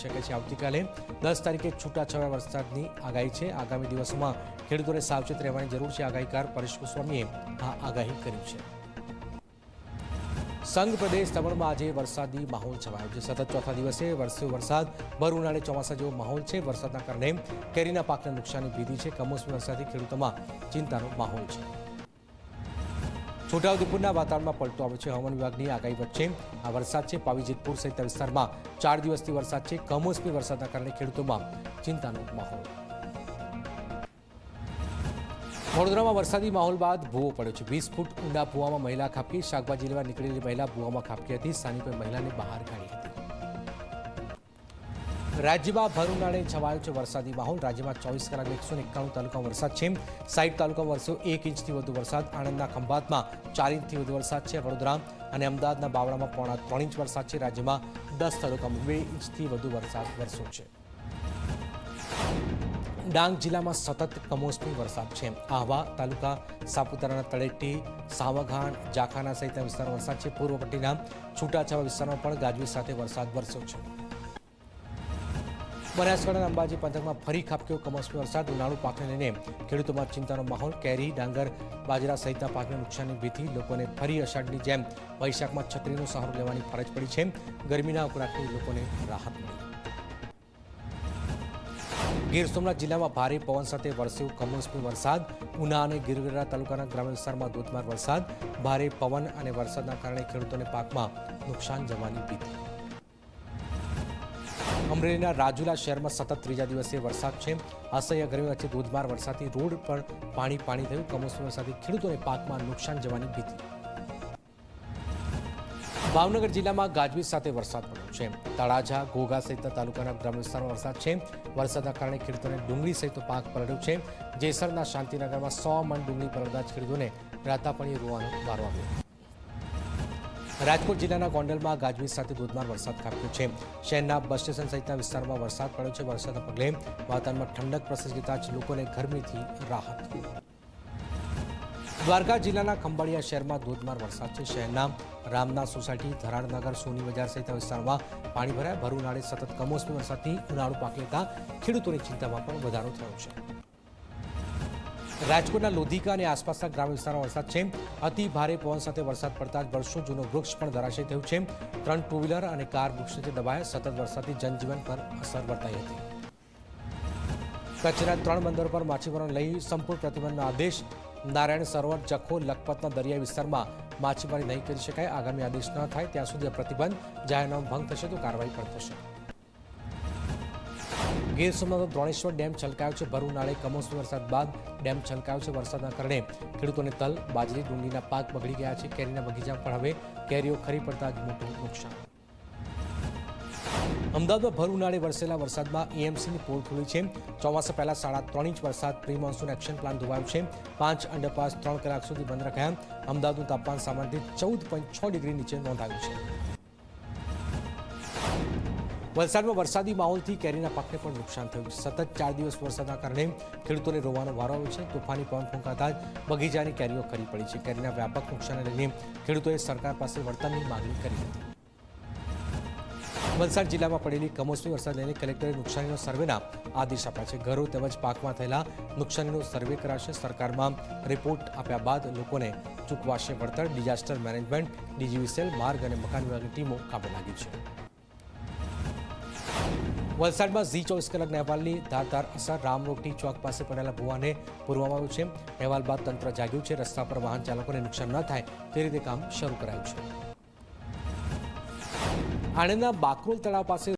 શકે છે। આવતીકાલે 10 તારીખે છૂટાછવાયા વરસાદની આગાહી છે। આગામી દિવસોમાં ખેડૂતોને સાવચેત રહેવાની જરૂર છે। આગાહીકાર પરેશ ગોસ્વામીએ આ આગાહી કરી છે। સંઘ પ્રદેશ દમણમાં આજે વરસાદી માહોલ છવાયો છે। સતત ચોથા દિવસે વરસ્યો વરસાદ। ભર ઉનાળે ચોમાસા જેવો માહોલ છે। વરસાદના કારણે કેરીના પાકને નુકસાની ભીતી છે। કમોસમી વરસાદથી ખેડૂતોમાં ચિંતાનો માહોલ છે। છોટાઉદેપુરના વાતાવરણમાં પલટો આવ્યો છે। હવામાન વિભાગની આગાહી વચ્ચે આ વરસાદ છે। પાવીજેતપુર સહિતના વિસ્તારમાં 4 દિવસથી વરસાદ છે। કમોસમી વરસાદના કારણે ખેડૂતોમાં ચિંતાનો માહોલ। વડોદરામાં વરસાદી માહોલ બાદ ભૂવો પડ્યો છે। 20 ફૂટ ઊંડા ભૂવામાં મહિલા ખાબકી। શાકભાજી લેવા નીકળેલી મહિલા ભૂવામાં ખાબકી હતી। સ્થાનિકોએ મહિલાને બહાર કાઢી હતી। રાજ્યમાં ભર ઉનાળે છવાયો છે વરસાદી માહોલ। રાજ્યમાં 24 કલાકમાં 191 તાલુકામાં વરસાદ છે। 60 તાલુકામાં વરસ્યો 1 ઇંચથી વધુ વરસાદ। આણંદના ખંભાતમાં 4 ઇંચથી વધુ વરસાદ છે। વડોદરા અને અમદાવાદના બાવળામાં 3.25 ઇંચ વરસાદ છે। રાજ્યમાં 10 તાલુકામાં 2 ઇંચથી વધુ વરસાદ વરસ્યો છે। ડાંગ જિલ્લામાં સતત કમોસમી વરસાદ છે। આહવા તાલુકા, સાપુતારાના તળેટી, સાવઘાણ, જાખાના સહિતના વિસ્તારમાં વરસાદ છે। પૂર્વ પટ્ટીના છૂટાછવાયા વિસ્તારોમાં પણ ગાજવીજ સાથે વરસાદ વરસ્યો છે। બનાસકાંઠાના અંબાજી પંથકમાં ફરી ખાબક્યો કમોસમી વરસાદ। ઉનાળુ પાકને લઈને ખેડૂતોમાં ચિંતાનો માહોલ। કેરી, ડાંગર, બાજરા સહિતના પાકને નુકસાનની ભીતિ। લોકોને ફરી અષાઢની જેમ વૈશાખમાં છત્રીનો સહારો લેવાની ફરજ પડી છે। ગરમીના ઉકળાટથી લોકોને રાહત મળી। ગીર સોમનાથ જિલ્લામાં ભારે પવન સાથે વરસ્યો કમોસમી વરસાદ। ઉના અને ગીરગઢડા તાલુકાના ગ્રામ્ય વિસ્તારમાં ધોધમાર વરસાદ। ભારે પવન અને વરસાદના કારણે ખેડૂતોને પાકમાં નુકસાન જવાની ભીતિ। અમરેલીના રાજુલા શહેરમાં સતત ત્રીજા દિવસે વરસાદ છે। અસહ્ય ગરમી વચ્ચે ધોધમાર વરસાદથી રોડ પર પાણી થયું। કમોસમી વરસાદથી ખેડૂતોને પાકમાં નુકસાન જવાની ભીતિ। ભાવનગર જિલ્લામાં ગાજવીજ સાથે વરસાદ પડ્યો છે। તળાજા, ઘોઘા સહિતના તાલુકાના ગ્રામ્ય વિસ્તારમાં વરસાદ છે। વરસાદના કારણે ખેડૂતોને ડુંગળી સહિતનો પાક પલળ્યો છે। જેસરના શાંતિનગરમાં 100 મણ ડુંગળી પલળતા જ ખેડૂતોને રાતાપણી રોવાનો વારો આવ્યો। રાજકોટ જિલ્લાના ગોંડલમાં ગાજવીજ સાથે ધોધમાર વરસાદ ખાબક્યો છે। શહેરના બસ સ્ટેશન સહિતના વિસ્તારમાં વરસાદ પડ્યો છે। વરસાદના પગલે વાતાવરણમાં ઠંડક પ્રસરી જતા જ લોકોને ગરમીથી રાહત। દ્વારકા જિલ્લાના ખંભાળિયા શહેરમાં ધોધમાર વરસાદ છે। શહેરના રામનાથ સોસાયટી, ધરાડનગર, સોની બજાર સહિતના વિસ્તારમાં પાણી ભરાયા। ભર ઉનાળે સતત કમોસમી વરસાદથી ઉનાળુ પાક લેતા ખેડૂતોની ચિંતામાં પણ વધારો થયો છે। રાજકોટના લોધિકા અને આસપાસના ગ્રામ્ય વિસ્તારમાં વરસાદ છે। અતિ ભારે પવન સાથે વરસાદ પડતા જ વર્ષો જૂનો વૃક્ષ પણ ધરાશયી થયું છે। 3 ટુ વ્હીલર અને કાર વૃક્ષ નીચે દબાયા। સતત વરસાદથી જનજીવન પર અસર વર્તાઈ હતી। કચ્છના 3 બંદરો પર માછીમારોને લઈ સંપૂર્ણ પ્રતિબંધનો આદેશ। નારાયણ સરોવર, જખો, લખપતના દરિયાઈ વિસ્તારમાં માછીમારી નહીં કરી શકાય। આગામી આદેશ ન થાય ત્યાં સુધી આ પ્રતિબંધ જાહેરનામું ભંગ થશે તો કાર્યવાહી પણ થશે। ગીર સોમનાથનો દ્રોણેશ્વર ડેમ છલકાયો છે। ભર ઉનાળે કમોસમી વરસાદ બાદ ડેમ છલકાયો છે। વરસાદના કારણે ખેડૂતોને તલ, બાજરી, ડુંગળીના પાક બગડી ગયા છે। કેરીના બગીચામાં પણ હવે કેરીઓ ખરી પડતા જ મોટું નુકસાન। અમદાવાદમાં ભર ઉનાળે વરસેલા વરસાદમાં એએમસીની પોલ ખુલી છે। ચોમાસા પહેલા 3.5 ઇંચ વરસાદ। પ્રી મોન્સૂન એક્શન પ્લાન ધોવાયો છે। 5 અંડરપાસ 3 કલાક સુધી બંધ રખાયા। અમદાવાદનું તાપમાન સામાન્યથી 14.6 ડિગ્રી નીચે નોંધાયું છે। વલસાડમાં વરસાદી માહોલથી કેરીના પાકને પણ નુકસાન થયું છે। સતત 4 દિવસ વરસાદના કારણે ખેડૂતોને રોવાનો વારો આવ્યો છે। તોફાની પવન ફૂંકાતા જ બગીચાની કેરીઓ ખરી પડી છે। કેરીના વ્યાપક નુકસાનને લઈને ખેડૂતોએ સરકાર પાસે વળતરની માંગણી કરી હતી। વલસાડ જિલ્લામાં પડેલી કમોસમી વરસાદ લઈને કલેક્ટરે નુકસાનીનો સર્વેના આદેશ આપ્યા છે। ઘરો તેમજ પાકમાં થયેલા નુકસાનીનો સર્વે કરાશે। સરકારમાં રિપોર્ટ આપ્યા બાદ લોકોને ચૂકવાશે વળતર। ડિઝાસ્ટર મેનેજમેન્ટ, ડીજીવીસીએલ, માર્ગ અને મકાન વિભાગની ટીમો કામે લાગી છે। વલસાડમાં ઝી 24 કલાકના અહેવાલની ધારદાર અસર। રામરોટી ચોક પાસે પડેલા ભૂવાને પૂરવામાં આવ્યું છે। અહેવાલ બાદ તંત્ર જાગ્યું છે। રસ્તા પર વાહન ચાલકોને નુકસાન ન થાય તે રીતે કામ શરૂ કરાયું છે। આણંદના બાકરોલ તળાવ પાસે